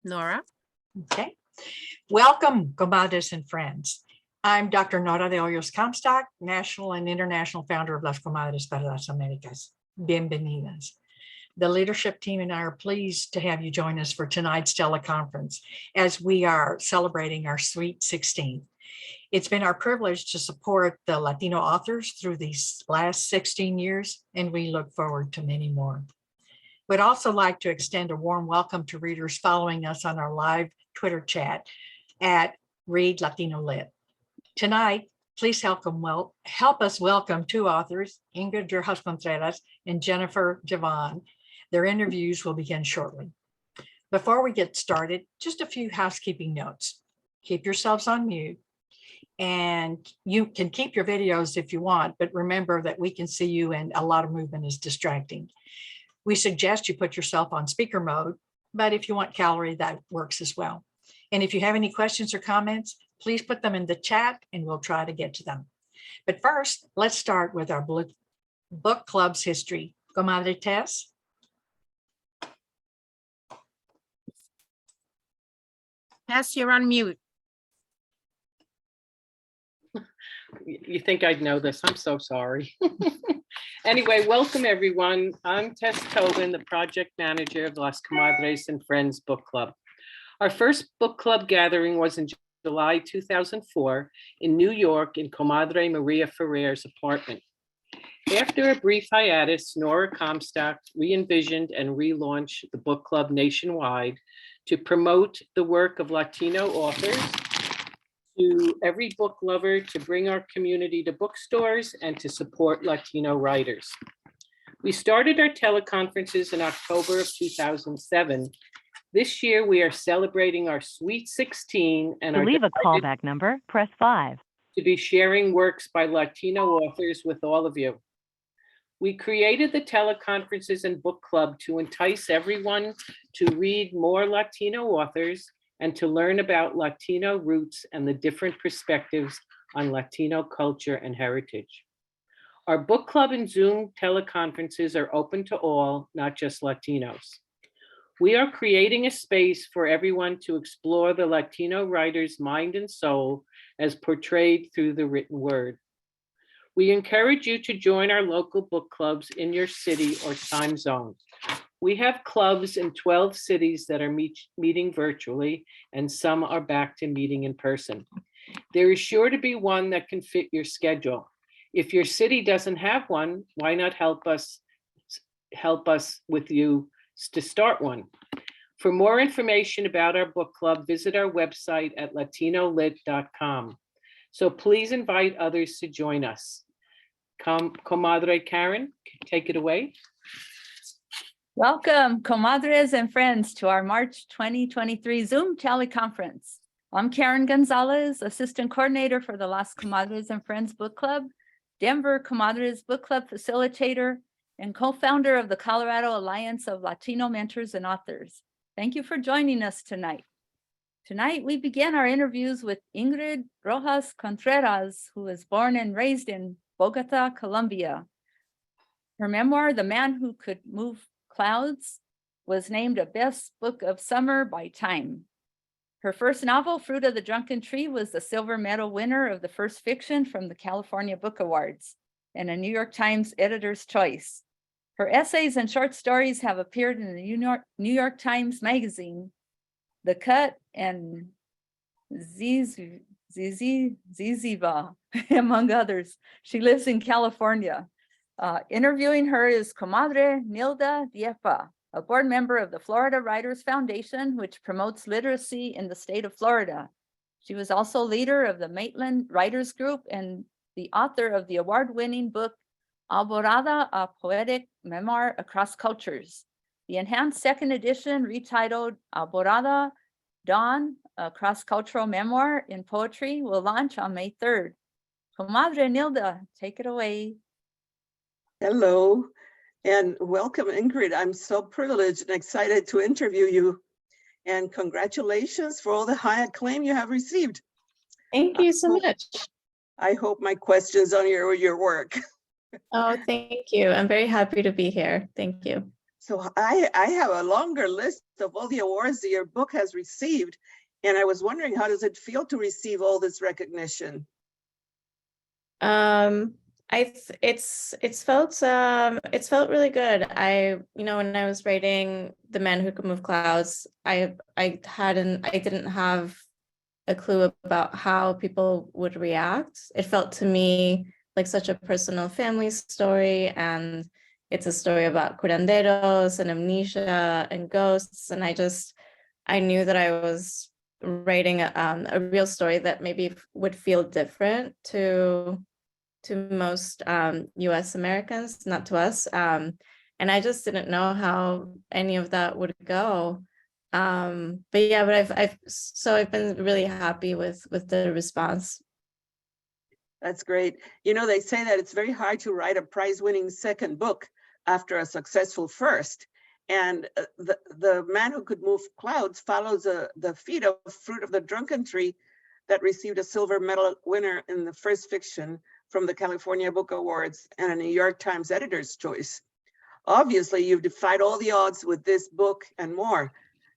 Nora. Okay. Welcome, comadres and friends. I'm Dr. Nora de Hoyos Comstock, national and international founder of Las Comadres para las Americas. Bienvenidas. The leadership team and I are pleased to have you join us for tonight's teleconference as we are celebrating our Sweet 16. It's been our privilege to support the Latino authors through these last 16 years, and we look forward to many more. We'd also like to extend a warm welcome to readers following us on our live Twitter chat at Read Latino Lit. Tonight, please help us welcome two authors, INGRID ROJAS CONTRERAS and Jennifer Givhan. Their interviews will begin shortly. Before we get started, just a few housekeeping notes. Keep yourselves on mute, and you can keep your videos if you want, but remember that we can see you and a lot of movement is distracting. We suggest you put yourself on speaker mode, but if you want gallery, that works as well. And if you have any questions or comments, please put them in the chat and we'll try to get to them. But first, let's start with our book club's history. Comadre Tess? Tess, you're on mute. You think I'd know this? I'm so sorry. Anyway, welcome everyone. I'm Tess Tobin, the project manager of Las Comadres and Friends Book Club. Our first book club gathering was in July 2004 in New York in Comadre Maria Ferrer's apartment. After a brief hiatus, Nora Comstock re-envisioned and relaunched the book club nationwide to promote the work of Latino authors, to every book lover, to bring our community to bookstores, and to support Latino writers. We started our teleconferences in October of 2007. This year, we are celebrating our Sweet 16 and to are leave a callback number, press 5. To be sharing works by Latino authors with all of you. We created the teleconferences and book club to entice everyone to read more Latino authors and to learn about Latino roots and the different perspectives on Latino culture and heritage. Our book club and Zoom teleconferences are open to all, not just Latinos. We are creating a space for everyone to explore the Latino writer's mind and soul as portrayed through the written word. We encourage you to join our local book clubs in your city or time zone. We have clubs in 12 cities that are meeting virtually, and some are back to meeting in person. There is sure to be one that can fit your schedule. If your city doesn't have one, why not help us with you to start one? For more information about our book club, visit our website at latinolit.com. So please invite others to join us. Comadre Karen, take it away. Welcome, comadres and friends, to our March 2023 Zoom teleconference. I'm Karen Gonzalez, Assistant Coordinator for the Las Comadres and Friends Book Club, Denver Comadres Book Club Facilitator, and co-founder of the Colorado Alliance of Latino Mentors and Authors. Thank you for joining us tonight. Tonight, we begin our interviews with INGRID ROJAS CONTRERAS, who was born and raised in Bogotá, Colombia. Her memoir, The Man Who Could Move Clouds, was named a best book of summer by Time. Her first novel, Fruit of the Drunken Tree, was the silver medal winner of the first fiction from the California Book Awards and a New York Times Editor's Choice. Her essays and short stories have appeared in the New York Times Magazine, The Cut, and Zyzzyva, among others. She lives in California. Interviewing her is Comadre Nilda Diepa, a board member of the Florida Writers Foundation, which promotes literacy in the state of Florida. She was also leader of the Maitland Writers Group and the author of the award-winning book, Alborada, a Poetic Memoir Across Cultures. The enhanced second edition, retitled Alborada, Dawn, a cross-cultural memoir in poetry, will launch on May 3rd. Comadre Nilda, take it away. Hello, and welcome, Ingrid. I'm so privileged and excited to interview you. And congratulations for all the high acclaim you have received. Thank you so much. I hope my questions on your work. Oh, thank you. I'm very happy to be here. Thank you. So I have a longer list of all the awards that your book has received. And I was wondering, how does it feel to receive all this recognition? It's felt really good. When I was writing The Man Who Could Move Clouds, I didn't have a clue about how people would react. It felt to me like such a personal family story, and it's a story about curanderos and amnesia and ghosts. And I knew that I was writing a real story that maybe would feel different to most US Americans, not to us. And I just didn't know how any of that would go. But I've been really happy with the response. That's great. You know, they say that it's very hard to write a prize-winning second book after a successful first. And the Man Who Could Move Clouds follows the feat of Fruit of the Drunken Tree that received a silver medal winner in the first fiction from the California Book Awards and a New York Times Editor's Choice. Obviously, you've defied all the odds with this book and more.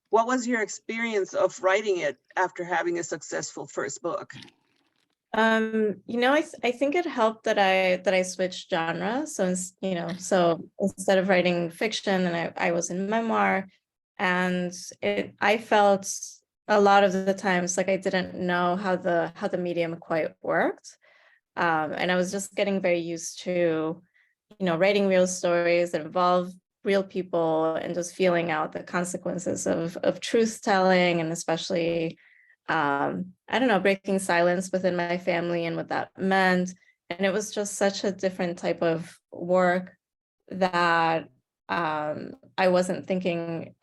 What was your experience of writing it after having a successful first book? I think it helped that I switched genre. So instead of writing fiction, and I was in memoir, and I felt a lot of the times like I didn't know how the medium quite worked. And I was just getting very used to, writing real stories that involve real people and just feeling out the consequences of truth telling, and especially breaking silence within my family and what that meant. And it was just such a different type of work that I wasn't thinking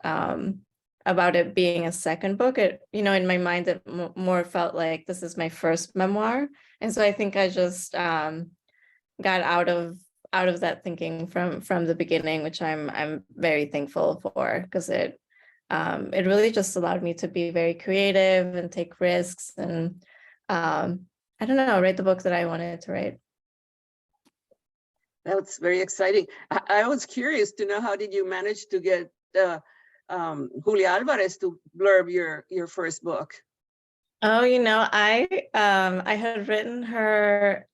about it being a second book. In my mind, it more felt like this is my first memoir. And so I think I just got out of that thinking from the beginning, which I'm very thankful for, because it really just allowed me to be very creative and take risks and write the book that I wanted to write. That's very exciting. I was curious to know, how did you manage to get Julia Alvarez to blurb your first book? Oh, I had written her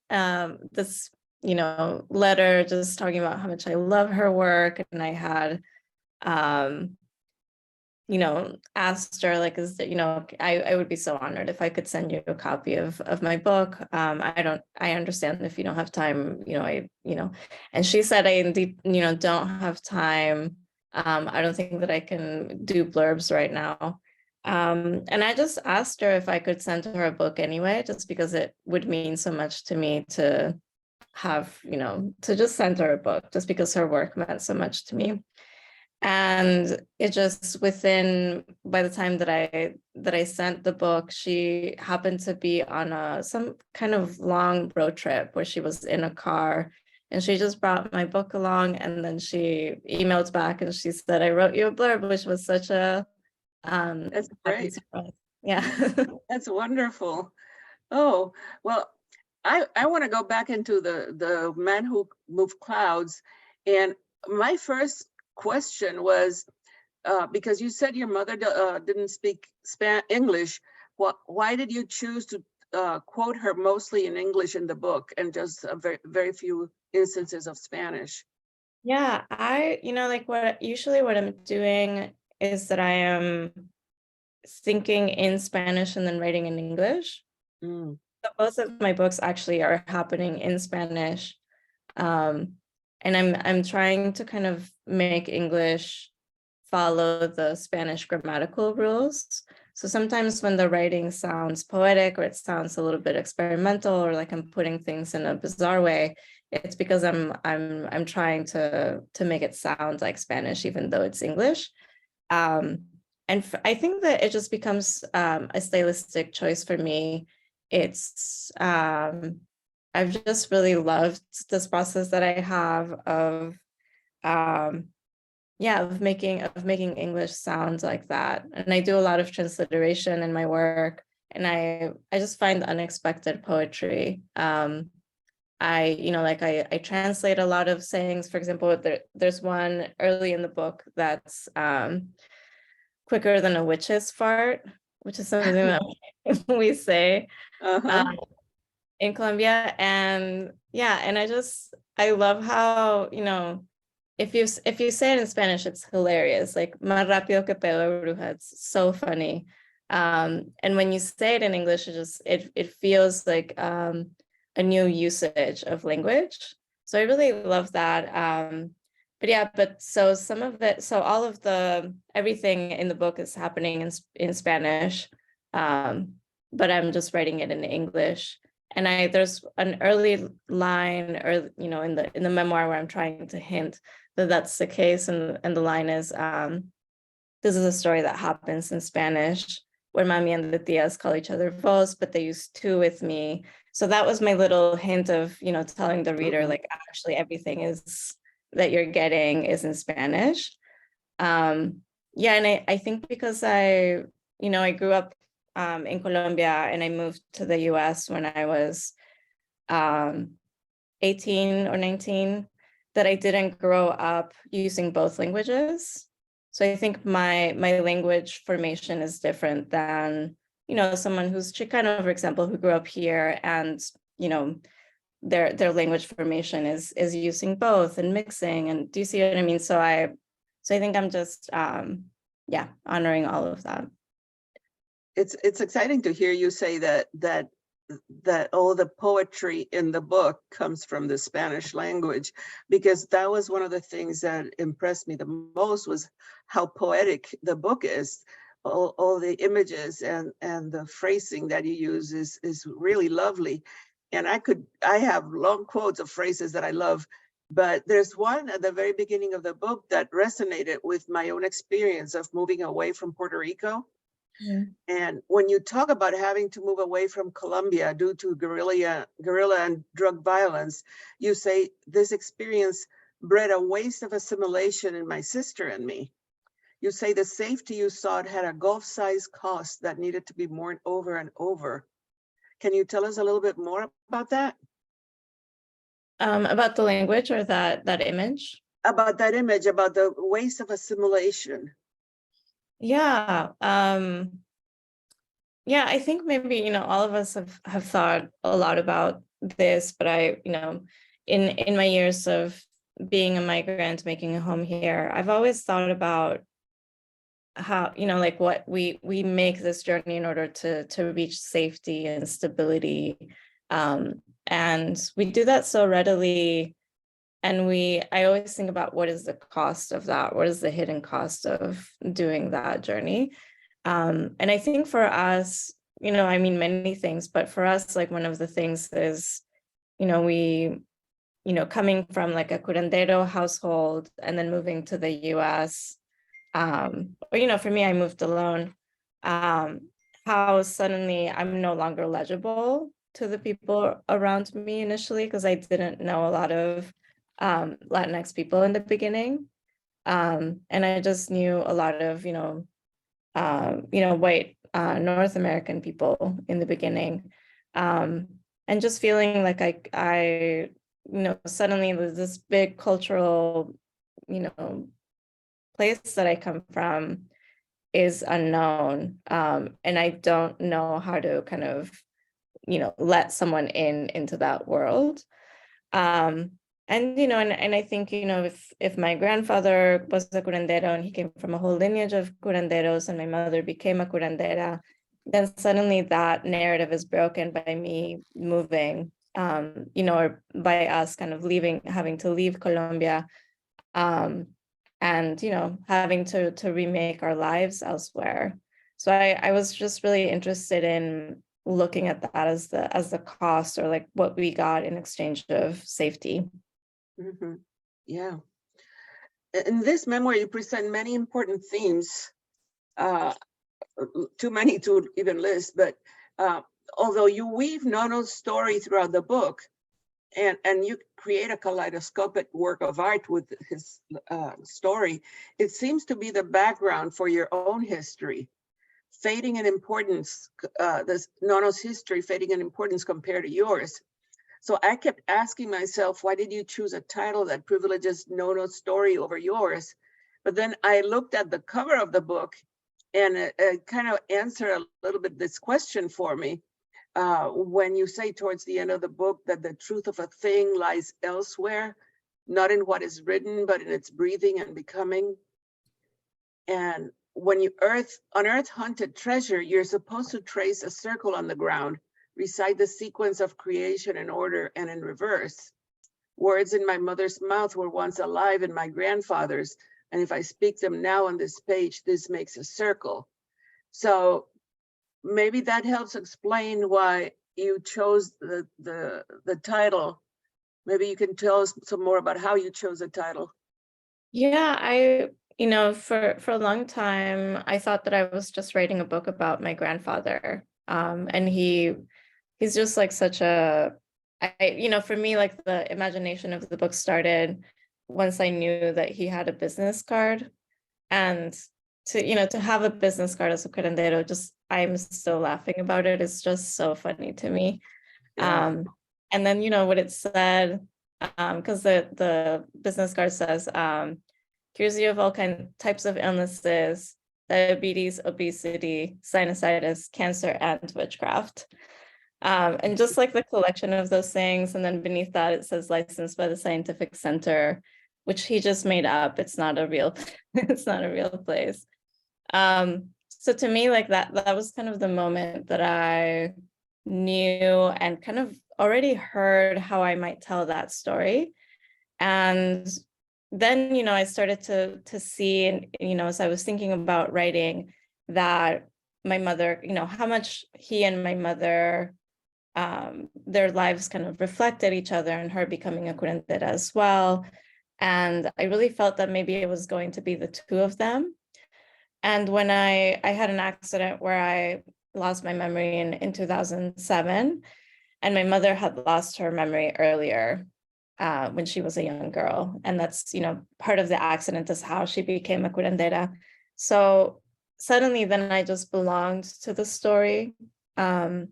this letter just talking about how much I love her work, and I had asked her, like, I would be so honored if I could send you a copy of my book. I understand if you don't have time, and she said, I indeed, don't have time. I don't think that I can do blurbs right now. And I just asked her if I could send her a book anyway, just because it would mean so much to me to have, to just send her a book, just because her work meant so much to me. And it just by the time that I sent the book, she happened to be on some kind of long road trip where she was in a car, and she just brought my book along, and then she emailed back and she said, I wrote you a blurb, which was such a That's great. surprise. Yeah. That's wonderful. Oh, well, I want to go back into the Man Who Moved Clouds. And my first question was, because you said your mother didn't speak English, why did you choose to quote her mostly in English in the book and just very, very few instances of Spanish? Yeah, what I'm doing is that I am thinking in Spanish and then writing in English. Mm. So both of my books actually are happening in Spanish. And I'm trying to kind of make English follow the Spanish grammatical rules. So sometimes when the writing sounds poetic, or it sounds a little bit experimental, or like I'm putting things in a bizarre way, it's because I'm trying to make it sound like Spanish, even though it's English. I think that it just becomes a stylistic choice for me. It's I've just really loved this process that I have of making English sound like that. And I do a lot of transliteration in my work, and I just find unexpected poetry I translate a lot of sayings. For example, there's one early in the book that's quicker than a witch's fart, which is something that we say in Colombia. And yeah, and I love how, if you say it in Spanish, it's hilarious. Like más rápido que pelo de bruja. It's so funny. And when you say it in English, it feels like a new usage of language. So I really love that. But yeah, so some of it, so all of everything in the book is happening in Spanish, but I'm just writing it in English. And there's an early line, or in the memoir, where I'm trying to hint that that's the case, and the line is, this is a story that happens in Spanish, where Mami and the tias call each other vos, but they use tú with me. So that was my little hint of, telling the reader, like, actually everything that you're getting is in Spanish. Yeah, and I think because I grew up in Colombia, and I moved to the US when I was 18 or 19, that I didn't grow up using both languages. So I think my language formation is different than, someone who's Chicano, for example, who grew up here, and, their language formation is using both and mixing. And do you see what I mean? So I think I'm just, honoring all of that. It's exciting to hear you say that all the poetry in the book comes from the Spanish language, because that was one of the things that impressed me the most, was how poetic the book is. All the images and the phrasing that you use is really lovely. And I have long quotes of phrases that I love, but there's one at the very beginning of the book that resonated with my own experience of moving away from Puerto Rico. And when you talk about having to move away from Colombia due to guerrilla and drug violence, you say this experience bred a waste of assimilation in my sister and me. You say the safety you sought had a Gulf-sized cost that needed to be mourned over and over. Can you tell us a little bit more about that? About the language, or that image? About that image, about the waste of assimilation. Yeah. Yeah, I think maybe, all of us have thought a lot about this, but I, in my years of being a migrant, making a home here, I've always thought about how, like what we make this journey in order to reach safety and stability. And we do that so readily. And I always think about, what is the cost of that? What is the hidden cost of doing that journey? And I think for us, many things, but for us, like one of the things is, we, coming from like a curandero household and then moving to the US, or, for me, I moved alone, how suddenly I'm no longer legible to the people around me initially, because I didn't know a lot of Latinx people in the beginning. And I just knew a lot of, white North American people in the beginning. And just feeling like I suddenly this big cultural, place that I come from is unknown. And I don't know how to kind of, let someone into that world. And, and I think, if my grandfather was a curandero and he came from a whole lineage of curanderos, and my mother became a curandera, then suddenly that narrative is broken by me moving, or by us kind of having to leave Colombia, and, having to remake our lives elsewhere. So I was just really interested in looking at that as the cost, or like what we got in exchange of safety. Mm-hmm. Yeah. In this memoir, you present many important themes, too many to even list, but although you weave Nono's story throughout the book, and you create a kaleidoscopic work of art with his story, it seems to be the background for your own history, fading in importance, Nono's history fading in importance compared to yours. So I kept asking myself, why did you choose a title that privileges Nono's story over yours? But then I looked at the cover of the book, and it kind of answered a little bit this question for me. When you say towards the end of the book that the truth of a thing lies elsewhere, not in what is written, but in its breathing and becoming. And when you unearth hunted treasure, you're supposed to trace a circle on the ground, recite the sequence of creation in order and in reverse. Words in my mother's mouth were once alive in my grandfather's, and if I speak them now on this page, this makes a circle. So maybe that helps explain why you chose the title. Maybe you can tell us some more about how you chose the title. Yeah, for a long time, I thought that I was just writing a book about my grandfather. And he's just like such a, for me, like the imagination of the book started once I knew that he had a business card. And to have a business card as a curandero, just, I'm still laughing about it. It's just so funny to me. Yeah. And then, what it said, because the business card says, cures you of all types of illnesses, diabetes, obesity, sinusitis, cancer, and witchcraft. And just like the collection of those things. And then beneath that, it says licensed by the Scientific Center, which he just made up. It's not a real, it's not a real place. So to me, like that was kind of the moment that I knew and kind of already heard how I might tell that story. And then, I started to see, and, as I was thinking about writing, that my mother, how much he and my mother, their lives kind of reflected each other, and her becoming a curandera as well. And I really felt that maybe it was going to be the two of them. And when I had an accident where I lost my memory in 2007, and my mother had lost her memory earlier when she was a young girl. And that's, part of the accident is how she became a curandera. So suddenly then I just belonged to the story. And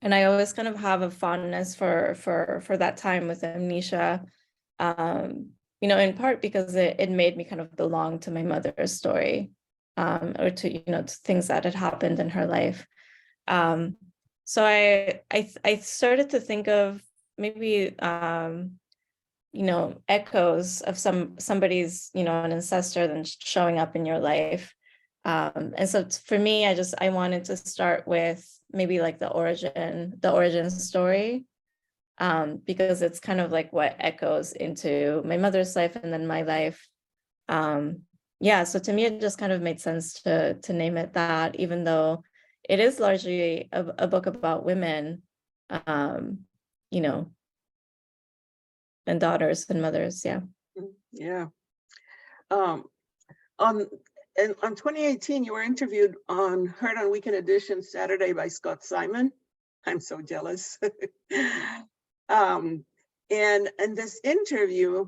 I always kind of have a fondness for that time with amnesia, in part because it made me kind of belong to my mother's story, or to, to things that had happened in her life. So I started to think of maybe, echoes of somebody's, an ancestor then showing up in your life. And so for me, I wanted to start with maybe like the origin story, because it's kind of like what echoes into my mother's life and then my life. So to me, it just kind of made sense to name it that, even though it is largely a book about women, and daughters and mothers. Yeah. Yeah. On 2018, you were interviewed heard on Weekend Edition Saturday by Scott Simon. I'm so jealous. And this interview,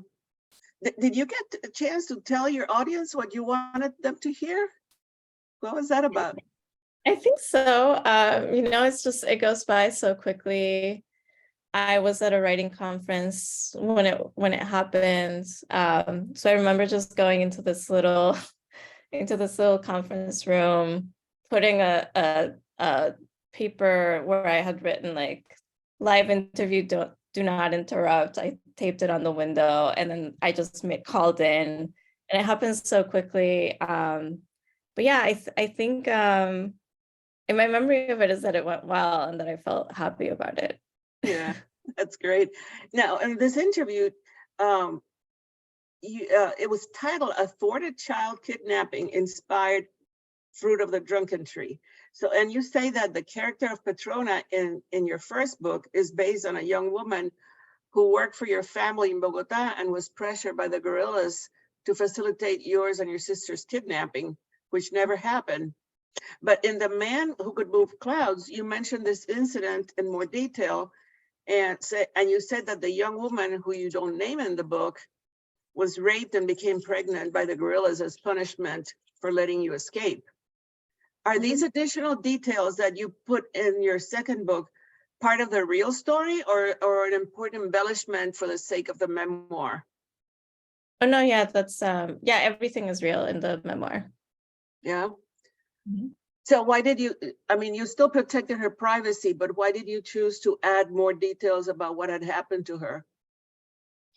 did you get a chance to tell your audience what you wanted them to hear? What was that about? I think so. It goes by so quickly. I was at a writing conference when it happened. So I remember just going into this little conference room, putting a paper where I had written like live interview, do not interrupt. I taped it on the window, and then I just called in, and it happened so quickly. But yeah, I think in my memory of it is that it went well and that I felt happy about it. Yeah, that's great. Now, in this interview, it was titled "A Thwarted Child Kidnapping Inspired Fruit of the Drunken Tree." So, and you say that the character of Petrona in your first book is based on a young woman who worked for your family in Bogotá and was pressured by the guerrillas to facilitate yours and your sister's kidnapping, which never happened. But in The Man Who Could Move Clouds, you mentioned this incident in more detail, and you said that the young woman, who you don't name in the book, was raped and became pregnant by the guerrillas as punishment for letting you escape. Are these additional details that you put in your second book part of the real story or an important embellishment for the sake of the memoir? Oh, no, yeah, that's, yeah, everything is real in the memoir. Yeah. Mhm. So why did you, I mean, you still protected her privacy, but why did you choose to add more details about what had happened to her?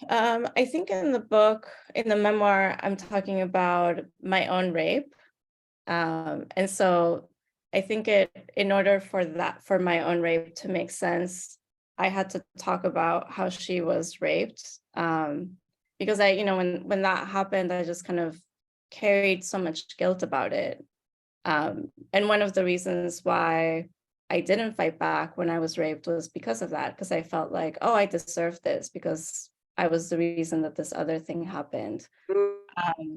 I think in the book, in the memoir, I'm talking about my own rape. And so I think in order for my own rape to make sense, I had to talk about how she was raped. Because when that happened, I just kind of carried so much guilt about it. And one of the reasons why I didn't fight back when I was raped was because of that, because I felt like, oh, I deserved this because I was the reason that this other thing happened.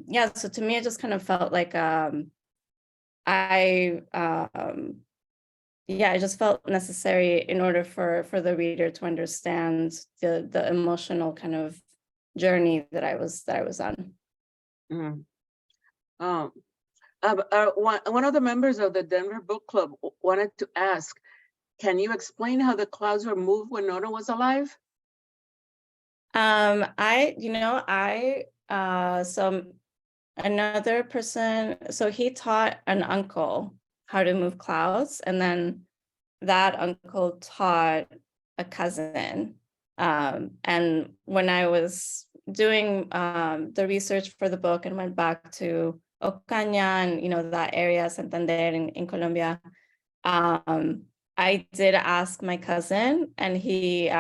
Yeah, so to me, it just kind of felt like I just felt necessary in order for the reader to understand the emotional kind of journey that I was on. Mhm. One of the members of the Denver Book Club wanted to ask, can you explain how the clouds were moved when Nora was alive? So another person, so he taught an uncle how to move clouds, and then that uncle taught a cousin. And when I was doing the research for the book and went back to Ocaña and that area, Santander in Colombia, I did ask my cousin, and he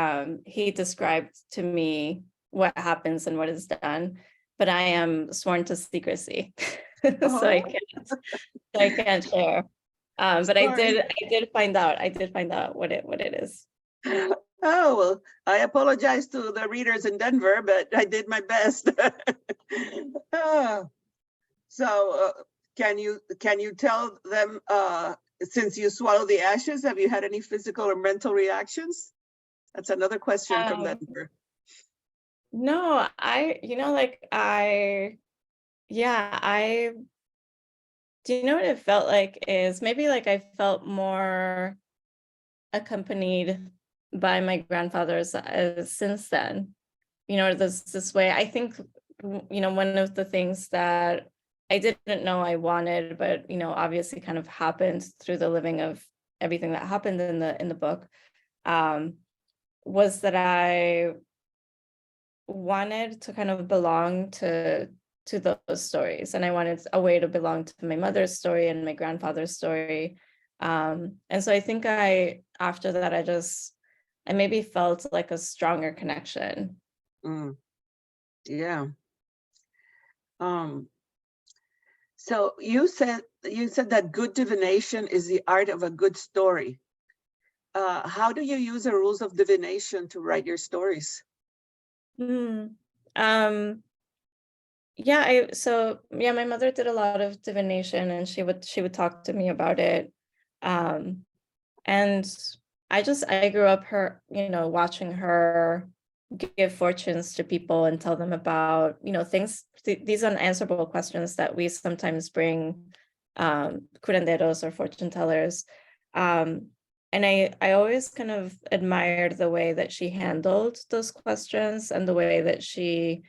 described to me what happens and what is done, but I am sworn to secrecy, so I can't share. But I did find out what it is. Oh, well, I apologize to the readers in Denver, but I did my best. So can you tell them, since you swallowed the ashes, have you had any physical or mental reactions? That's another question from Denver. No, do you know what it felt like is maybe like I felt more accompanied by my grandfathers since then. This way, I think, one of the things that I didn't know I wanted, but, obviously kind of happened through the living of everything that happened in the book, was that I wanted to kind of belong to those stories, and I wanted a way to belong to my mother's story and my grandfather's story. And so I think after that, I maybe felt like a stronger connection. Yeah. So you said that good divination is the art of a good story. How do you use the rules of divination to write your stories? My mother did a lot of divination, and she would talk to me about it. And I grew up watching her give fortunes to people and tell them about, things, these unanswerable questions that we sometimes bring curanderos or fortune tellers. And I always kind of admired the way that she handled those questions and the way that she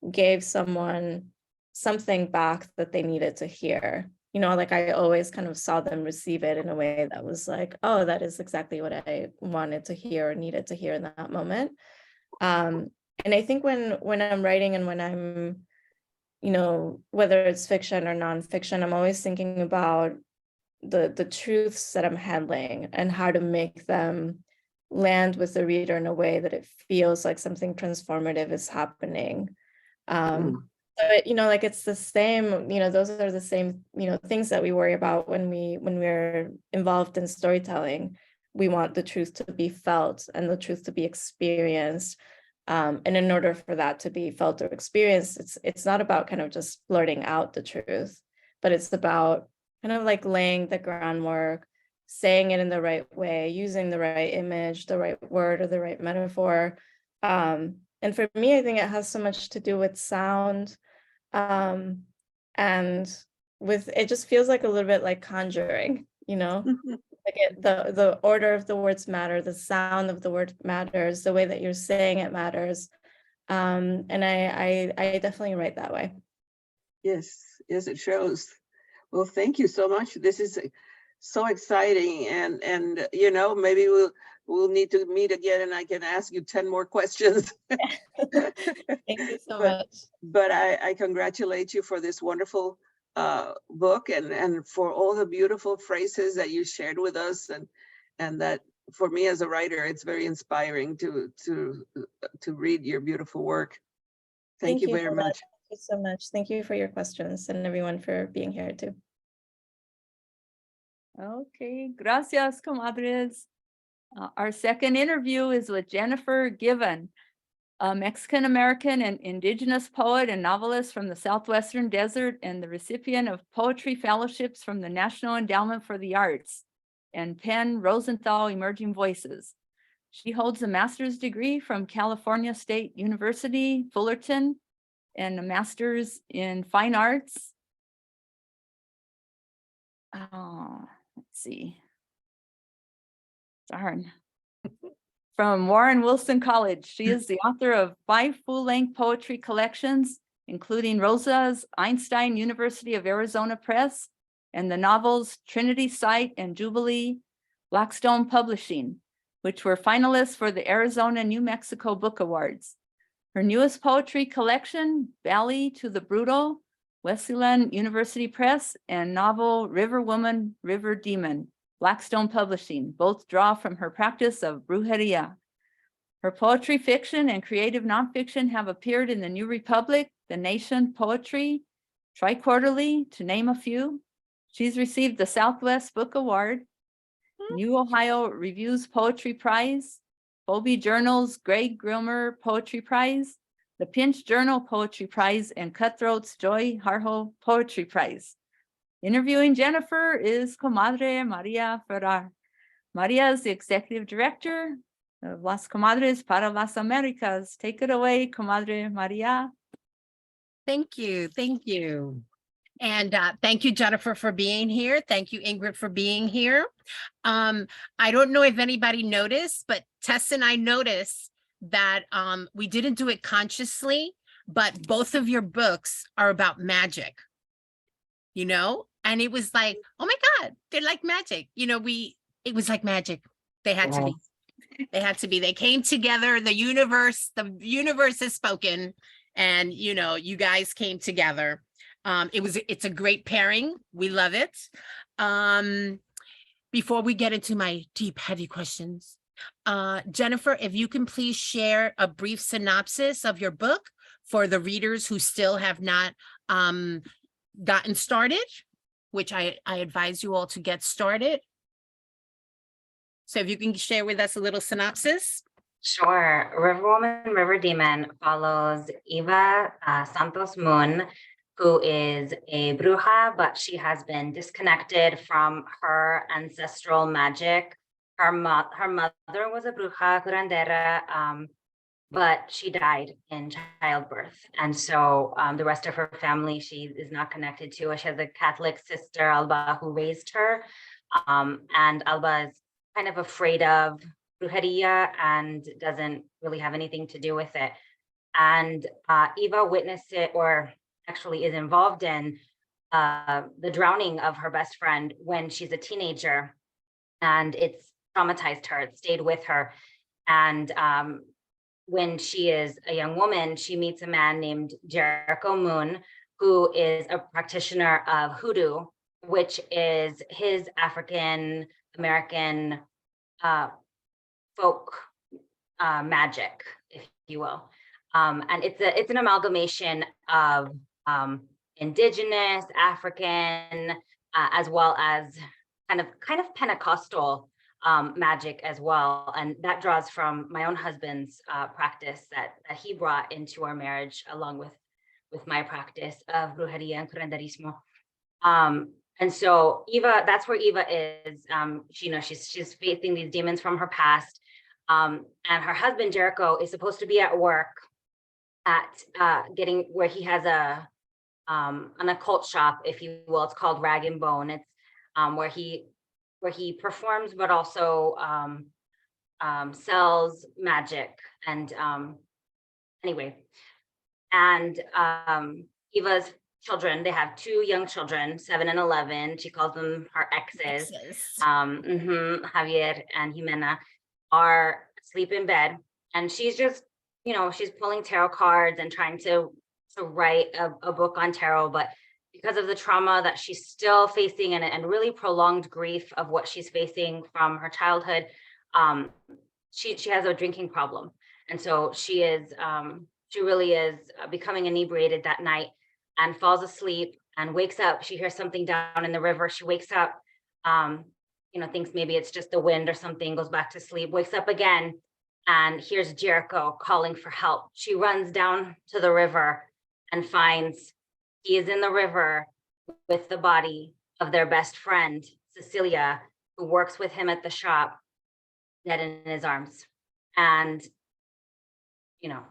gave someone something back that they needed to hear. I always kind of saw them receive it in a way that was like, oh, that is exactly what I wanted to hear or needed to hear in that moment. And I think when I'm writing and when I'm, whether it's fiction or nonfiction, I'm always thinking about the truths that I'm handling and how to make them land with the reader in a way that it feels like something transformative is happening. But it's the same, those are the same, things that we worry about when we're involved in storytelling. We want the truth to be felt and the truth to be experienced. And in order for that to be felt or experienced, it's not about kind of just blurting out the truth, but it's about kind of like laying the groundwork, saying it in the right way, using the right image, the right word, or the right metaphor. And for me, I think it has so much to do with sound. And with it just feels like a little bit like conjuring, Like the order of the words matter, the sound of the word matters, the way that you're saying it matters. And I definitely write that way. Yes, yes, it shows. Well, thank you so much. This is so exciting, and you know, maybe we'll need to meet again, and I can ask you 10 more questions. Thank you so much. But I congratulate you for this wonderful book, and for all the beautiful phrases that you shared with us, and that for me as a writer, it's very inspiring to read your beautiful work. Thank you very for that. much. Thank you so much. Thank you for your questions, and everyone for being here too. Okay, gracias, comadres. Our second interview is with Jennifer Givhan, a Mexican-American and indigenous poet and novelist from the Southwestern Desert and the recipient of poetry fellowships from the National Endowment for the Arts and Penn Rosenthal Emerging Voices. She holds a master's degree from California State University, Fullerton, and a master's in fine arts. Let's see. Darn. From Warren Wilson College. She is the author of 5 full-length poetry collections, including Rosa's Einstein University of Arizona Press, and the novels Trinity Sight and Jubilee, Blackstone Publishing, which were finalists for the Arizona New Mexico Book Awards. Her newest poetry collection, Valley to the Brutal, Wesleyan University Press, and novel River Woman, River Demon, Blackstone Publishing, both draw from her practice of brujeria. Her poetry fiction and creative nonfiction have appeared in the New Republic, The Nation Poetry, Tri-Quarterly, to name a few. She's received the Southwest Book Award, New Ohio Reviews Poetry Prize, Phoebe Journal's Greg Grilmer Poetry Prize, the Pinch Journal Poetry Prize, and Cutthroat's Joy Harjo Poetry Prize. Interviewing Jennifer is Comadre Maria Ferrar. Maria is the executive director of Las Comadres para las Americas. Take it away, Comadre Maria. Thank you. Thank you. And thank you, Jennifer, for being here. Thank you, Ingrid, for being here. I don't know if anybody noticed, but Tess and I noticed that we didn't do it consciously, but both of your books are about magic, you know? And it was like, oh my God, they're like magic. You know, it was like magic. They had to be. They had to be. They came together. The universe has spoken, and you know, you guys came together. It's a great pairing. We love it. Before we get into my deep, heavy questions, Jennifer, if you can please share a brief synopsis of your book for the readers who still have not gotten started, which I advise you all to get started. So if you can share with us a little synopsis. Sure. River Woman, River Demon follows Eva Santos Moon, who is a bruja, but she has been disconnected from her ancestral magic. Her mother was a bruja curandera, but she died in childbirth. And so the rest of her family, she is not connected to. She has a Catholic sister, Alba, who raised her. And Alba is kind of afraid of brujeria and doesn't really have anything to do with it. And Eva witnessed it, or actually is involved in the drowning of her best friend when she's a teenager. And it's traumatized her, it stayed with her. And when she is a young woman, she meets a man named Jericho Moon, who is a practitioner of hoodoo, which is his African American folk magic, if you will. And it's an amalgamation of indigenous, African, as well as kind of Pentecostal magic as well. And that draws from my own husband's practice that he brought into our marriage, along with my practice of brujeria and curanderismo. And so Eva, that's where Eva is. She's facing these demons from her past. And her husband, Jericho, is supposed to be at work at where he has an occult shop, if you will. It's called Rag and Bone. It's where he where he performs, but also sells magic. And anyway, and Eva's children, they have 2 young children, 7 and 11. She calls them her exes. Javier and Jimena are asleep in bed, and she's just, she's pulling tarot cards and trying to write a book on tarot, but because of the trauma that she's still facing and really prolonged grief of what she's facing from her childhood, she has a drinking problem. And so she really is becoming inebriated that night and falls asleep and wakes up. She hears something down in the river. She wakes up, thinks maybe it's just the wind or something, goes back to sleep, wakes up again and hears Jericho calling for help. She runs down to the river and finds he is in the river with the body of their best friend, Cecilia, who works with him at the shop, dead in his arms. And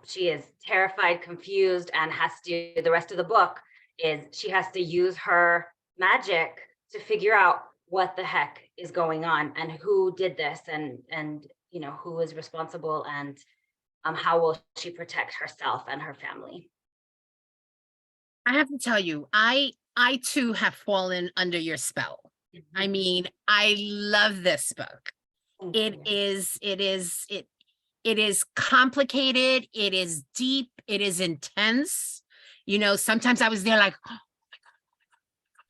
she is terrified, confused, and has to, the rest of the book is she has to use her magic to figure out what the heck is going on and who did this and who is responsible, and how will she protect herself and her family. I have to tell you, I too have fallen under your spell. I mean, I love this book. It is complicated. It is deep. It is intense. Sometimes I was there like, oh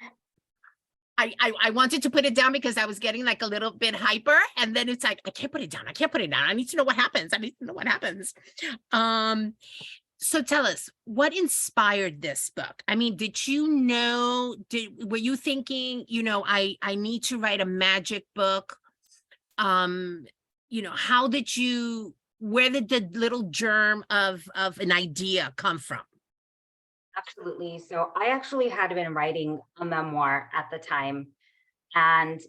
my God. I wanted to put it down because I was getting like a little bit hyper, and then it's like, I can't put it down. I can't put it down. I need to know what happens. So tell us, what inspired this book? I mean, were you thinking, I need to write a magic book? Where did the little germ of an idea come from? Absolutely. So I actually had been writing a memoir at the time, and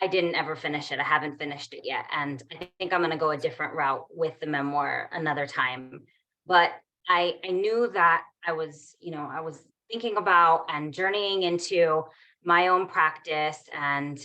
I didn't ever finish it. I haven't finished it yet. And I think I'm going to go a different route with the memoir another time. But I knew that I was thinking about and journeying into my own practice and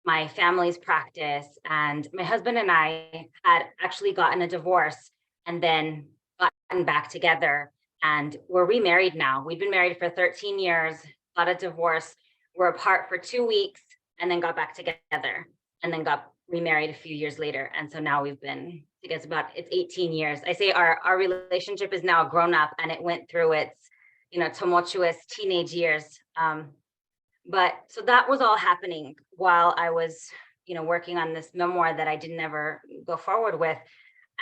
my family's practice. And my husband and I had actually gotten a divorce and then gotten back together, and we're remarried now. We've been married for 13 years, got a divorce. We're apart for 2 weeks and then got back together and then got remarried a few years later. And so now we've been together it's 18 years. I say our relationship is now grown up, and it went through its, tumultuous teenage years. But so that was all happening while I was, working on this memoir that I didn't ever go forward with.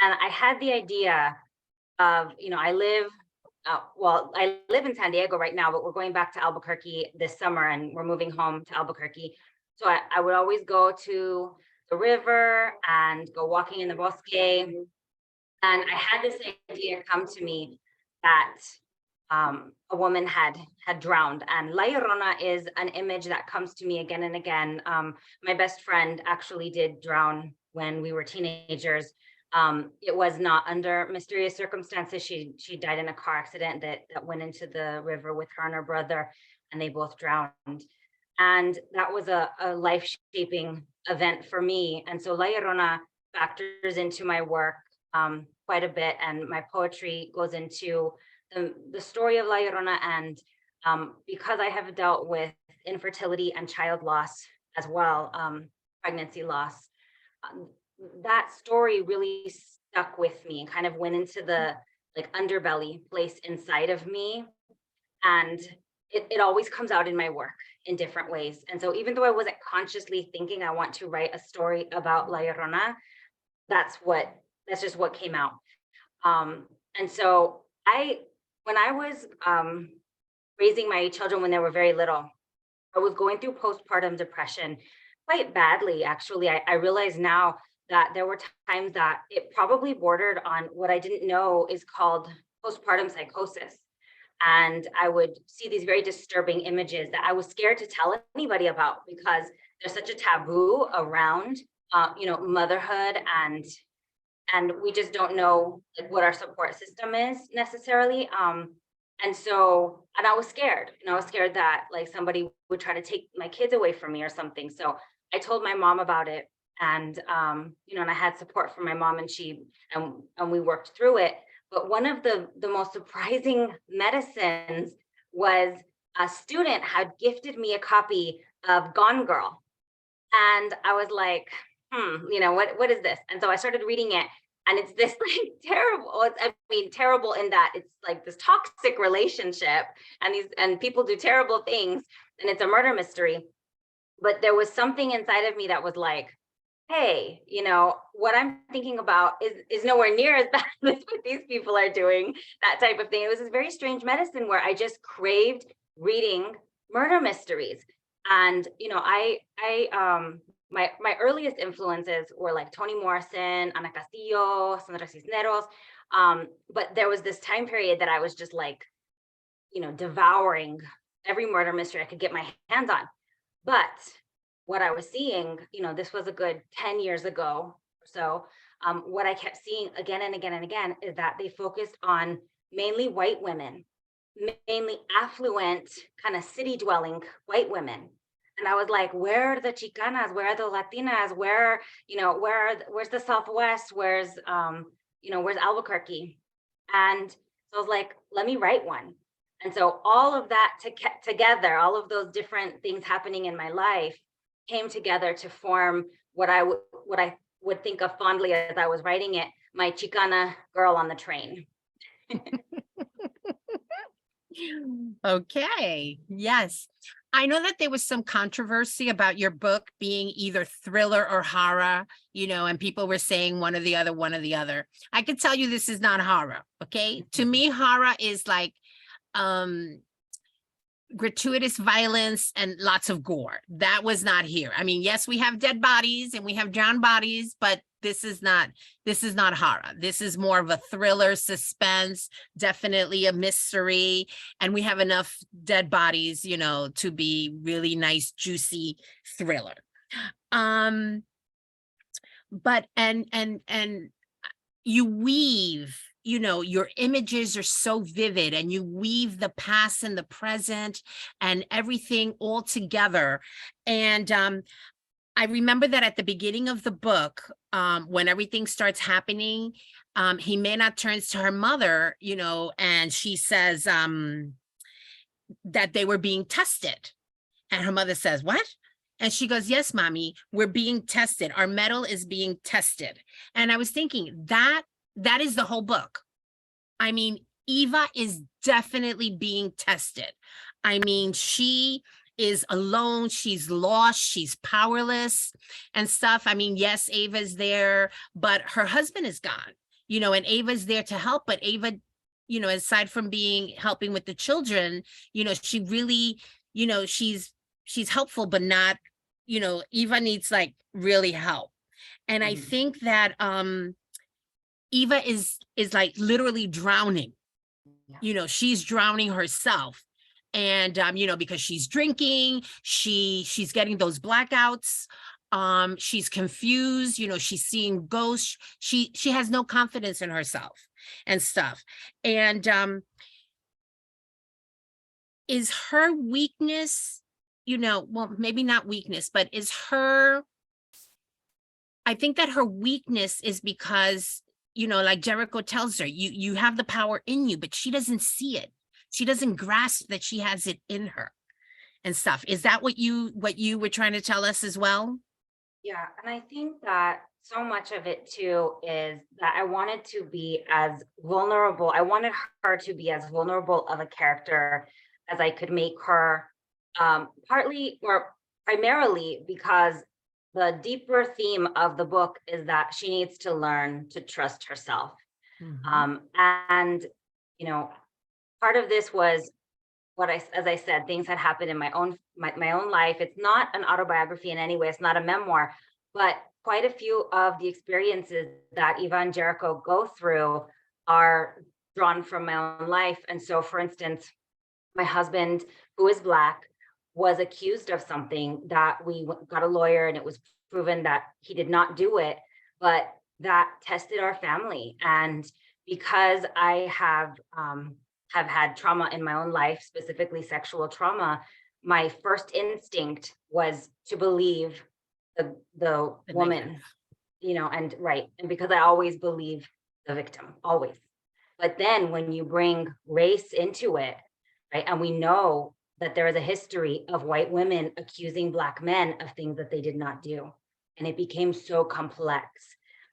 And I had the idea of, I live in San Diego right now, but we're going back to Albuquerque this summer, and we're moving home to Albuquerque. So I would always go to the river and go walking in the bosque. And I had this idea come to me that a woman had drowned. And La Llorona is an image that comes to me again and again. My best friend actually did drown when we were teenagers. It was not under mysterious circumstances. She died in a car accident that went into the river with her and her brother, and they both drowned. And that was a life-shaping event for me. And so La Llorona factors into my work quite a bit, and my poetry goes into the story of La Llorona. And because I have dealt with infertility and child loss as well, pregnancy loss, that story really stuck with me and kind of went into the underbelly place inside of me. And it always comes out in my work in different ways. And so even though I wasn't consciously thinking I want to write a story about La Llorona, that's just what came out. And so when I was raising my children when they were very little, I was going through postpartum depression quite badly, actually. I realize now that there were times that it probably bordered on what I didn't know is called postpartum psychosis. And I would see these very disturbing images that I was scared to tell anybody about, because there's such a taboo around, motherhood, and we just don't know what our support system is necessarily. And I was scared. I was scared that somebody would try to take my kids away from me or something. So I told my mom about it, and you know, and I had support from my mom, and and we worked through it. But one of the most surprising medicines was a student had gifted me a copy of Gone Girl. And I was like, you know, what is this? And so I started reading it, and it's this like terrible, I mean, terrible in that it's like this toxic relationship, and people do terrible things, and it's a murder mystery. But there was something inside of me that was like, hey, you know, what I'm thinking about is nowhere near as bad as what these people are doing, that type of thing. It was this very strange medicine where I just craved reading murder mysteries. And, you know, my earliest influences were like Toni Morrison, Ana Castillo, Sandra Cisneros. But there was this time period that I was just like, you know, devouring every murder mystery I could get my hands on. But what I was seeing, you know, this was a good 10 years ago or so. What I kept seeing again and again and again is that they focused on mainly white women, mainly affluent, kind of city dwelling white women. And I was like, where are the Chicanas? Where are the Latinas? Where, you know, where's the Southwest? Where's, you know, where's Albuquerque? And so I was like, let me write one. And so all of that together, all of those different things happening in my life came together to form what I would think of fondly as I was writing it, my Chicana girl on the train. Okay, yes. I know that there was some controversy about your book being either thriller or horror, you know, and people were saying one or the other, one or the other. I can tell you this is not horror, okay? To me, horror is like gratuitous violence and lots of gore. That was not here. I mean, yes, we have dead bodies and we have drowned bodies, but this is not horror. This is more of a thriller, suspense, definitely a mystery. And we have enough dead bodies, you know, to be really nice, juicy thriller. But you weave, you know, your images are so vivid, and you weave the past and the present and everything all together. And I remember that at the beginning of the book, when everything starts happening, Jimena turns to her mother, you know, and she says that they were being tested. And her mother says, what? And she goes, yes, mommy, we're being tested. Our metal is being tested. And I was thinking that is the whole book. I mean, Eva is definitely being tested. I mean, she is alone, she's lost, she's powerless and stuff. I mean, yes, Ava's there, but her husband is gone, you know, and Ava's there to help, but Ava, you know, aside from helping with the children, you know, she really, you know, she's helpful, but not, you know, Eva needs like really help. And I think that Eva is like literally drowning. Yeah. You know, she's drowning herself. And you know, because she's drinking, she's getting those blackouts. She's confused, you know, she's seeing ghosts. She has no confidence in herself and stuff. And is her weakness, you know, well, maybe not weakness, but I think that her weakness is because, you know, like Jericho tells her, you have the power in you, but she doesn't see it. She doesn't grasp that she has it in her and stuff. Is that what you were trying to tell us as well? Yeah, and I think that so much of it too is that I wanted to be as vulnerable. I wanted her to be as vulnerable of a character as I could make her, partly or primarily because the deeper theme of the book is that she needs to learn to trust herself. And, you know, part of this was as I said, things had happened in my own life. It's not an autobiography in any way. It's not a memoir, but quite a few of the experiences that Eva and Jericho go through are drawn from my own life. And so, for instance, my husband, who is Black, was accused of something that we got a lawyer, and it was proven that he did not do it, but that tested our family. And because I have had trauma in my own life, specifically sexual trauma, my first instinct was to believe the The woman, negative. you know, and right. And because I always believe the victim, always. But then when you bring race into it, right, and we know that there is a history of white women accusing Black men of things that they did not do. And it became so complex.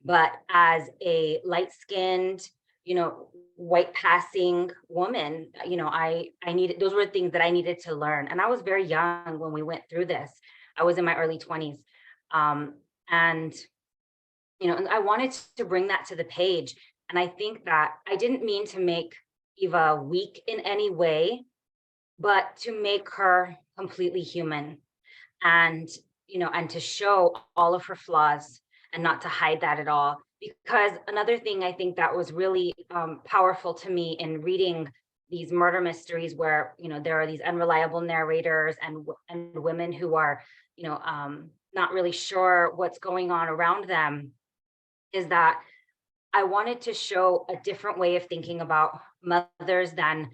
But as a light-skinned, you know, white passing woman, you know, I needed, those were things that I needed to learn. And I was very young when we went through this. I was in my early 20s. And, you know, and I wanted to bring that to the page. And I think that I didn't mean to make Eva weak in any way, but to make her completely human and, you know, and to show all of her flaws and not to hide that at all. Because another thing I think that was really powerful to me in reading these murder mysteries where, you know, there are these unreliable narrators and women who are, you know, not really sure what's going on around them, is that I wanted to show a different way of thinking about mothers than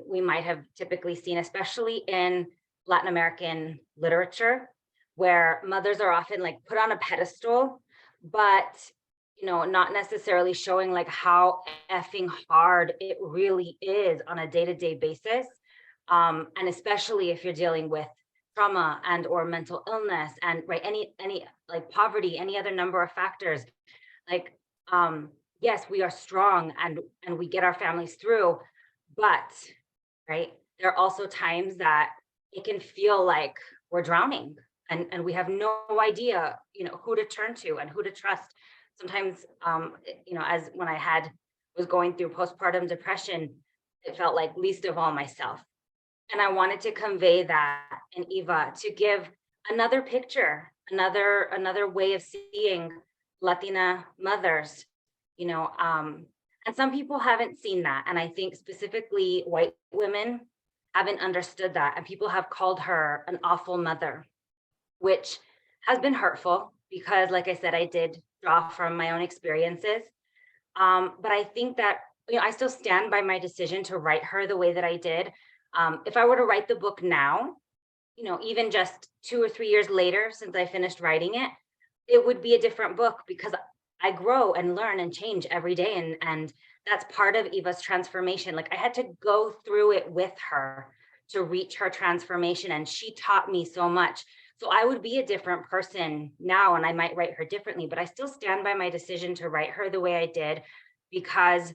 we might have typically seen, especially in Latin American literature, where mothers are often like put on a pedestal, but, you know, not necessarily showing like how effing hard it really is on a day-to-day basis. And especially if you're dealing with trauma and or mental illness and right, any like poverty, any other number of factors. Like, yes, we are strong and we get our families through, but right, there are also times that it can feel like we're drowning and we have no idea, you know, who to turn to and who to trust. Sometimes, you know, as when I was going through postpartum depression, it felt like least of all myself. And I wanted to convey that in Eva, to give another picture, another way of seeing Latina mothers, you know, and some people haven't seen that. And I think specifically white women haven't understood that. And people have called her an awful mother, which has been hurtful because, like I said, I did draw from my own experiences. But I think that, you know, I still stand by my decision to write her the way that I did. If I were to write the book now, you know, even just 2 or 3 years later, since I finished writing it, it would be a different book because I grow and learn and change every day. And that's part of Eva's transformation. Like I had to go through it with her to reach her transformation. And she taught me so much. So I would be a different person now and I might write her differently, but I still stand by my decision to write her the way I did because,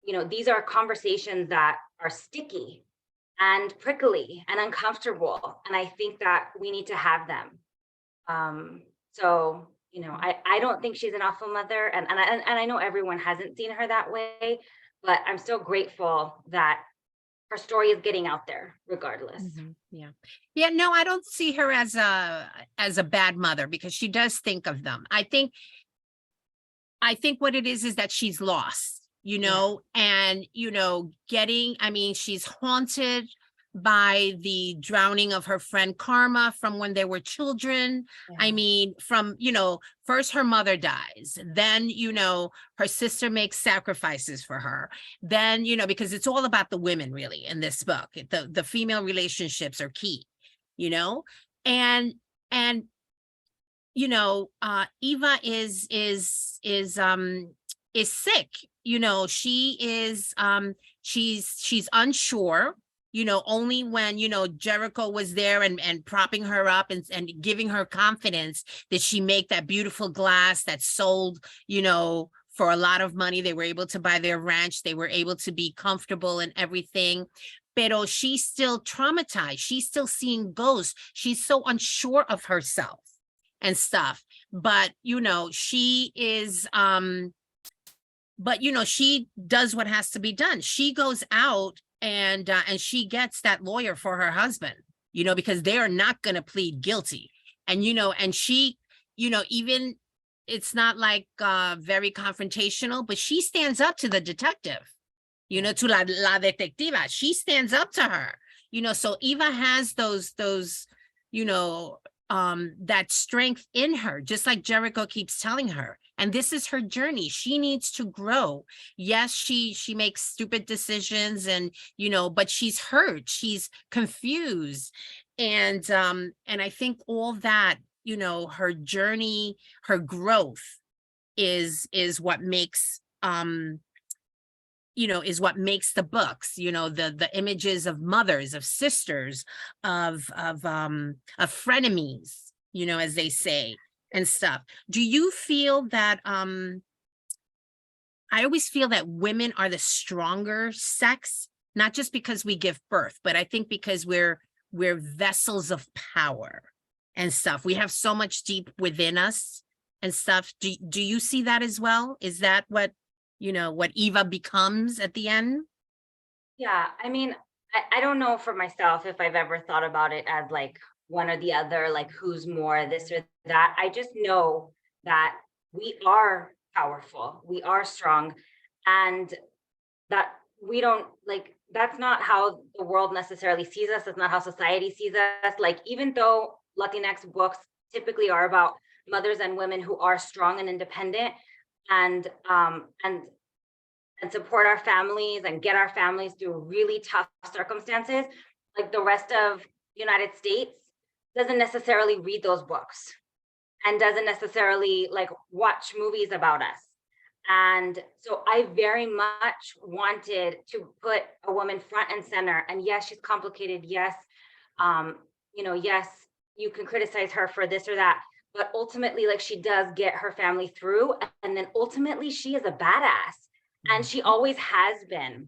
you know, these are conversations that are sticky and prickly and uncomfortable. And I think that we need to have them. So, you know, I don't think she's an awful mother. And I know everyone hasn't seen her that way, but I'm so grateful that her story is getting out there regardless. Yeah. Yeah, no, I don't see her as a bad mother because she does think of them. I think what it is that she's lost, you know, and, you know, she's haunted by the drowning of her friend Karma from when they were children. I mean, from, you know, first her mother dies, then, you know, her sister makes sacrifices for her. Then, you know, because it's all about the women really in this book, the female relationships are key, you know, and, you know, Eva is sick, you know, she is, she's unsure, you know, only when, you know, Jericho was there and propping her up and giving her confidence did she make that beautiful glass that sold, you know, for a lot of money. They were able to buy their ranch. They were able to be comfortable and everything. Pero she's still traumatized. She's still seeing ghosts. She's so unsure of herself and stuff. But, you know, she is, but, you know, she does what has to be done. She goes out and she gets that lawyer for her husband, you know, because they are not going to plead guilty. And, you know, and she, you know, even it's not like very confrontational, but she stands up to the detective, you know, to la detectiva. She stands up to her, you know, so Eva has those, you know, that strength in her, just like Jericho keeps telling her. And this is her journey. She needs to grow. Yes, she makes stupid decisions and, you know, but she's hurt, she's confused. And I think all that, you know, her journey, her growth is what makes, you know, is what makes the books, you know, the images of mothers, of sisters, of frenemies, you know, as they say, and stuff. Do you feel that, I always feel that women are the stronger sex, not just because we give birth, but I think because we're vessels of power and stuff. We have so much deep within us and stuff. Do you see that as well? Is that what, you know, what Eva becomes at the end? Yeah, I mean, I don't know for myself if I've ever thought about it as like one or the other, like who's more this or that. I just know that we are powerful, we are strong, and that we don't like, that's not how the world necessarily sees us. That's not how society sees us. Like, even though Latinx books typically are about mothers and women who are strong and independent and support our families and get our families through really tough circumstances, like the rest of the United States doesn't necessarily read those books and doesn't necessarily like watch movies about us. And so I very much wanted to put a woman front and center. And yes, she's complicated. Yes, you know, yes, you can criticize her for this or that, but ultimately, like, she does get her family through. And then ultimately, she is a badass. And she always has been.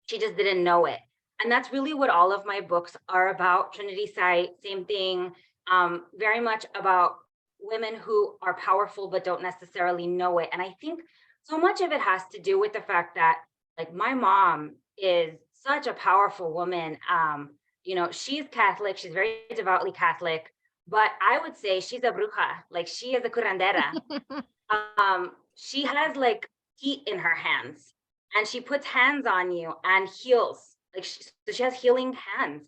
She just didn't know it. And that's really what all of my books are about. Trinity Sight, same thing. Very much about women who are powerful but don't necessarily know it. And I think so much of it has to do with the fact that, like, my mom is such a powerful woman. You know, she's Catholic. She's very devoutly Catholic. But I would say she's a bruja. Like, she is a curandera. She has like heat in her hands, and she puts hands on you and heals. Like, so she has healing hands,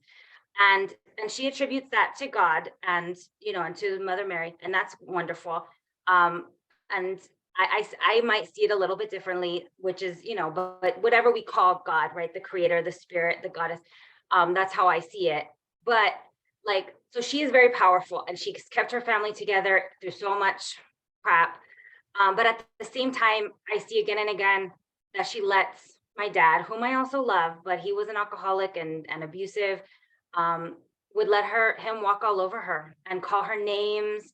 and she attributes that to God and, you know, and to Mother Mary, and that's wonderful. And I might see it a little bit differently, which is, you know, but whatever we call God, right? The creator, the spirit, the goddess, that's how I see it. But like, so she is very powerful, and she's kept her family together through so much crap. But at the same time, I see again and again that she lets my dad, whom I also love, but he was an alcoholic and abusive, would let him walk all over her and call her names.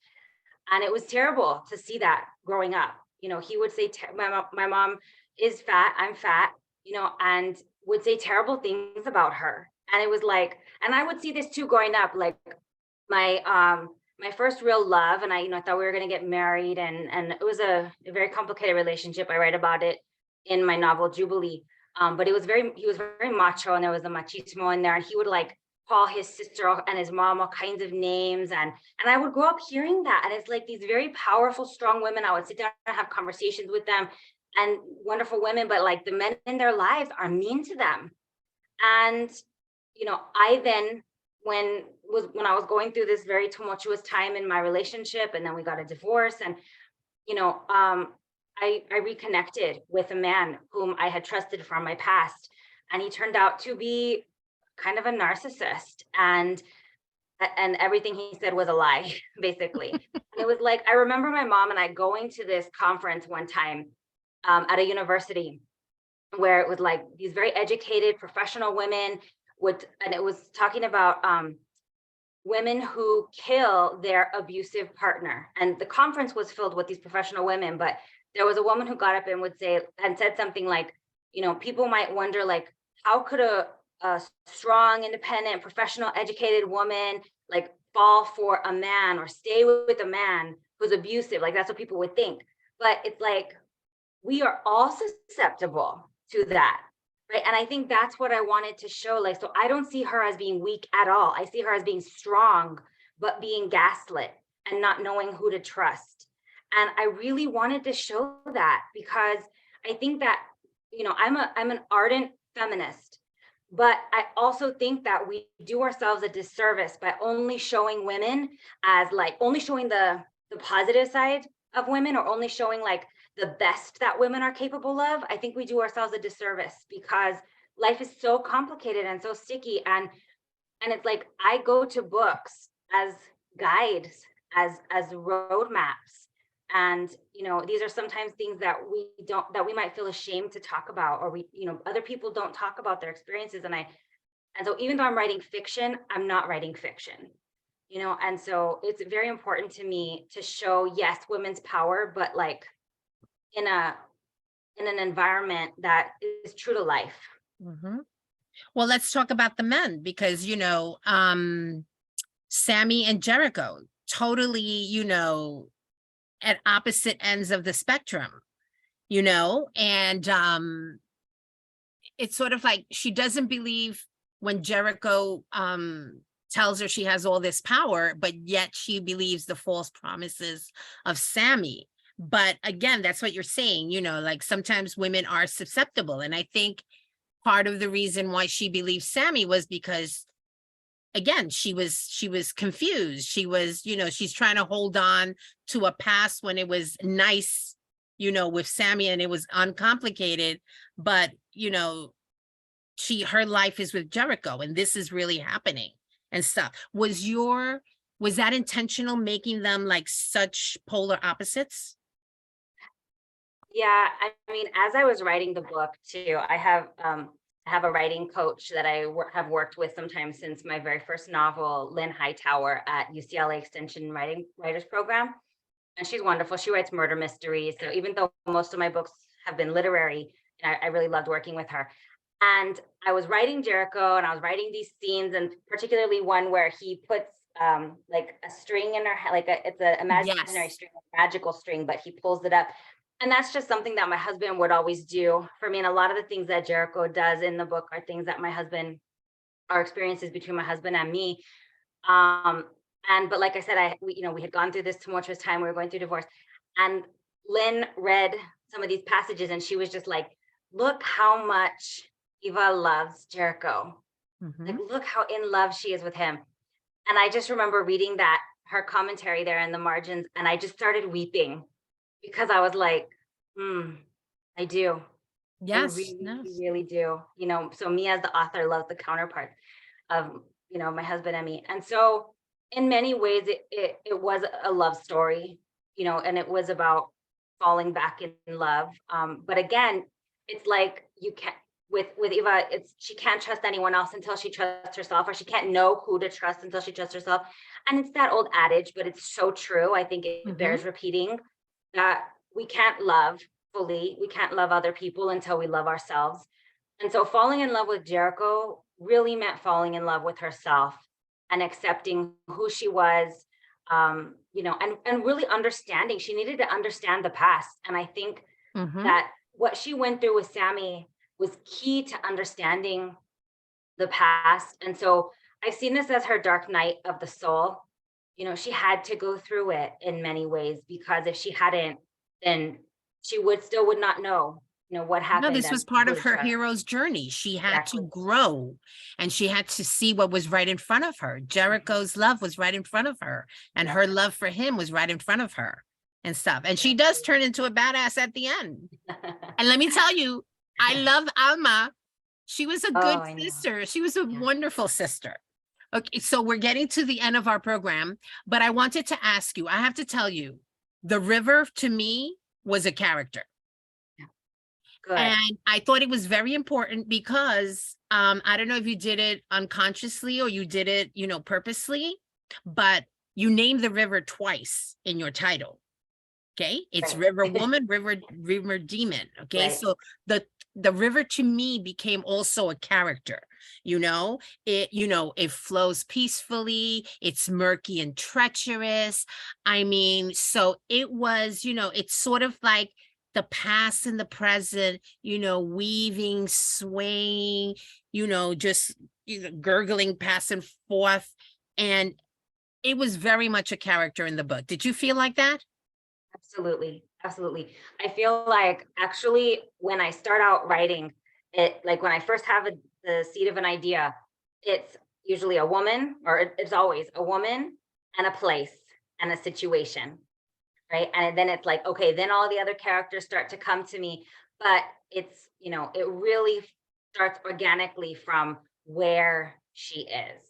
And it was terrible to see that growing up. You know, he would say, my mom is fat, I'm fat, you know, and would say terrible things about her. And it was like, and I would see this too growing up, like my first real love, and I thought we were going to get married, and it was a very complicated relationship. I write about it in my novel Jubilee. But he was very macho, and there was a machismo in there, and he would like call his sister and his mom all kinds of names, and I would grow up hearing that. And it's like these very powerful, strong women. I would sit down and have conversations with them, and wonderful women, but like the men in their lives are mean to them. And you know, I then, when I was going through this very tumultuous time in my relationship, and then we got a divorce, and you know, I reconnected with a man whom I had trusted from my past, and he turned out to be kind of a narcissist, and everything he said was a lie, basically. And it was like, I remember my mom and I going to this conference one time at a university, where it was like these very educated professional women and it was talking about women who kill their abusive partner. And the conference was filled with these professional women, but there was a woman who got up and said something like, you know, people might wonder, like, how could a strong, independent, professional, educated woman like fall for a man or stay with a man who's abusive? Like, that's what people would think. But it's like, we are all susceptible to that. Right. And I think that's what I wanted to show. Like, so I don't see her as being weak at all. I see her as being strong, but being gaslit and not knowing who to trust. And I really wanted to show that, because I think that, you know, I'm an ardent feminist, but I also think that we do ourselves a disservice by only showing women as like, only showing the positive side of women, or only showing like the best that women are capable of. I think we do ourselves a disservice, because life is so complicated and so sticky. And it's like, I go to books as guides as roadmaps. And, you know, these are sometimes things that we might feel ashamed to talk about, or other people don't talk about their experiences. And so even though I'm writing fiction, I'm not writing fiction, and so it's very important to me to show, yes, women's power, but like in an environment that is true to life. Well, let's talk about the men, because, Sammy and Jericho, totally, at opposite ends of the spectrum, and it's sort of like she doesn't believe when Jericho tells her she has all this power, but yet she believes the false promises of Sammy. But again, that's what you're saying, like sometimes women are susceptible. And I think part of the reason why she believed Sammy was because, again, she was confused. She was, she's trying to hold on to a past when it was nice, with Sammy, and it was uncomplicated, but, her life is with Jericho, and this is really happening and stuff. Was that intentional, making them like such polar opposites? Yeah, I mean, as I was writing the book too, I have a writing coach that I have worked with sometimes since my very first novel, Lynn Hightower at UCLA Extension Writers Program. And she's wonderful. She writes murder mysteries. So even though most of my books have been literary, I really loved working with her. And I was writing Jericho, and I was writing these scenes, and particularly one where he puts like a string in her head, like it's an imaginary string, a magical string, but he pulls it up. And that's just something that my husband would always do for me. And a lot of the things that Jericho does in the book are things that are experiences between my husband and me. But like I said, we had gone through this tumultuous time. We were going through divorce, and Lynn read some of these passages, and she was just like, look how much Eva loves Jericho. Like, look how in love she is with him. And I just remember reading her commentary there in the margins, and I just started weeping, because I was like, I do. Yes. I really do. So me as the author loves the counterpart of, my husband and me. And so in many ways, it was a love story, and it was about falling back in love. But again, it's like you can't, with Eva, she can't trust anyone else until she trusts herself, or she can't know who to trust until she trusts herself. And it's that old adage, but it's so true. I think it bears repeating, that we can't love fully. We can't love other people until we love ourselves. And so falling in love with Jericho really meant falling in love with herself and accepting who she was, and really understanding. She needed to understand the past. And I think that what she went through with Sammy was key to understanding the past. And so I've seen this as her dark night of the soul. She had to go through it in many ways, because if she hadn't, then she would not know, what happened. No, this was part of her hero's journey. She had to grow, and she had to see what was right in front of her. Jericho's love was right in front of her, and her love for him was right in front of her and stuff. And she does turn into a badass at the end. And let me tell you, I love Alma. She was a good sister. She was a wonderful sister. Okay, so we're getting to the end of our program, but I wanted to ask you, I have to tell you, the river to me was a character. Good. And I thought it was very important because I don't know if you did it unconsciously or you did it, purposely, but you named the river twice in your title. Okay, it's River Woman, River Demon. Okay, so the river to me became also a character. It flows peacefully, it's murky and treacherous. I mean, so it was, it's sort of like the past and the present, weaving, swaying, just gurgling past and forth. And it was very much a character in the book. Did you feel like that? Absolutely. Absolutely. I feel like actually when I start out writing it, like when I first have the seed of an idea, it's usually a woman, or it's always a woman and a place and a situation, right? And then it's like, okay, then all the other characters start to come to me, but it's, it really starts organically from where she is.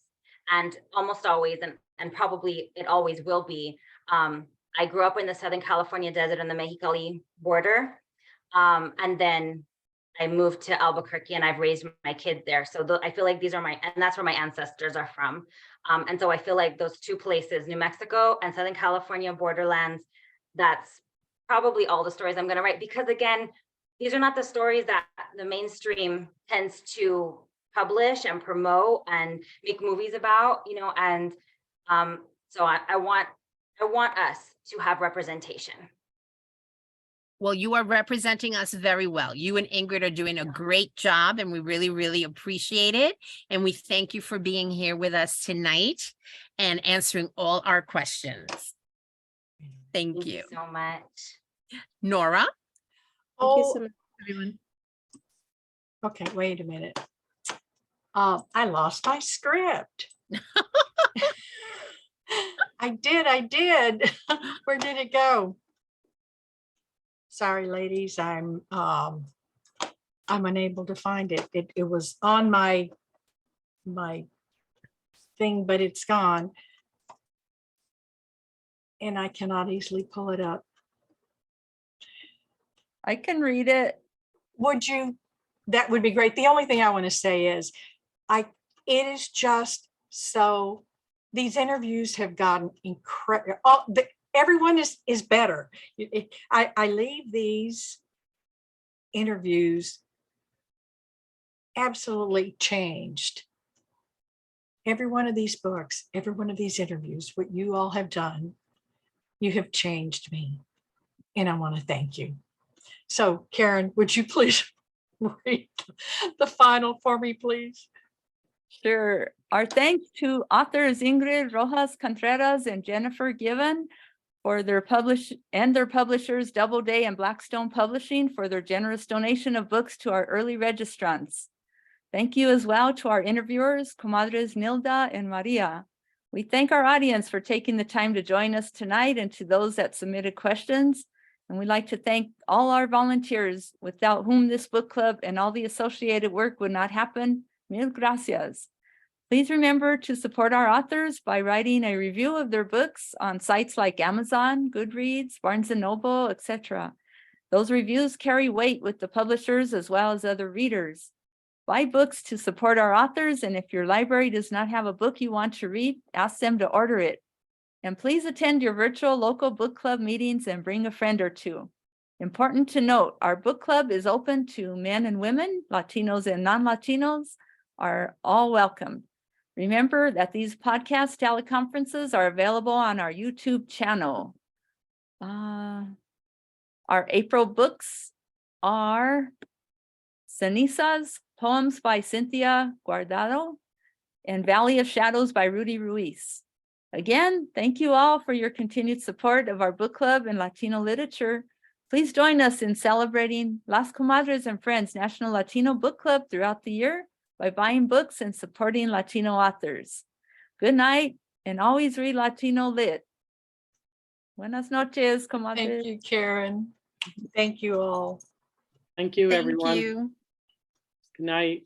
And almost always, and probably it always will be, I grew up in the Southern California desert on the Mexicali border. And then I moved to Albuquerque and I've raised my kids there. So I feel like these are and that's where my ancestors are from. And so I feel like those two places, New Mexico and Southern California borderlands, that's probably all the stories I'm going to write, because again, these are not the stories that the mainstream tends to publish and promote and make movies about, you know, and so I want us to have representation. Well, you are representing us very well. You and Ingrid are doing a great job, and we really, really appreciate it. And we thank you for being here with us tonight and answering all our questions. Thank you. So much. Nora? Thank you Oh, so much, everyone. okay, wait a minute. I lost my script. I did. Where did it go? Sorry, ladies, I'm unable to find it. It was on my thing, but it's gone. And I cannot easily pull it up. I can read it. Would you? That would be great. The only thing I want to say is it is just so, these interviews have gotten incredible. Everyone is better. I leave these interviews absolutely changed. Every one of these books, every one of these interviews, what you all have done, you have changed me. And I want to thank you. So Karen, would you please read the final for me, please? Sure. Our thanks to authors Ingrid Rojas Contreras and Jennifer Givhan for their publishers Doubleday and Blackstone Publishing for their generous donation of books to our early registrants. Thank you as well to our interviewers, Comadres Nilda and Maria. We thank our audience for taking the time to join us tonight, and to those that submitted questions. And we'd like to thank all our volunteers, without whom this book club and all the associated work would not happen. Mil gracias. Please remember to support our authors by writing a review of their books on sites like Amazon, Goodreads, Barnes & Noble, etc. Those reviews carry weight with the publishers as well as other readers. Buy books to support our authors, and if your library does not have a book you want to read, ask them to order it. And please attend your virtual local book club meetings and bring a friend or two. Important to note, our book club is open to men and women, Latinos and non-Latinos are all welcome. Remember that these podcast teleconferences are available on our YouTube channel. Our April books are Cenizas, Poems by Cynthia Guardado, and Valley of Shadows by Rudy Ruiz. Again, thank you all for your continued support of our book club and Latino literature. Please join us in celebrating Las Comadres and Friends National Latino Book Club throughout the year by buying books and supporting Latino authors. Good night, and always read Latino lit. Buenas noches, comadres. Thank you, Karen. Thank you all. Thank you, Thank everyone. you. Good night.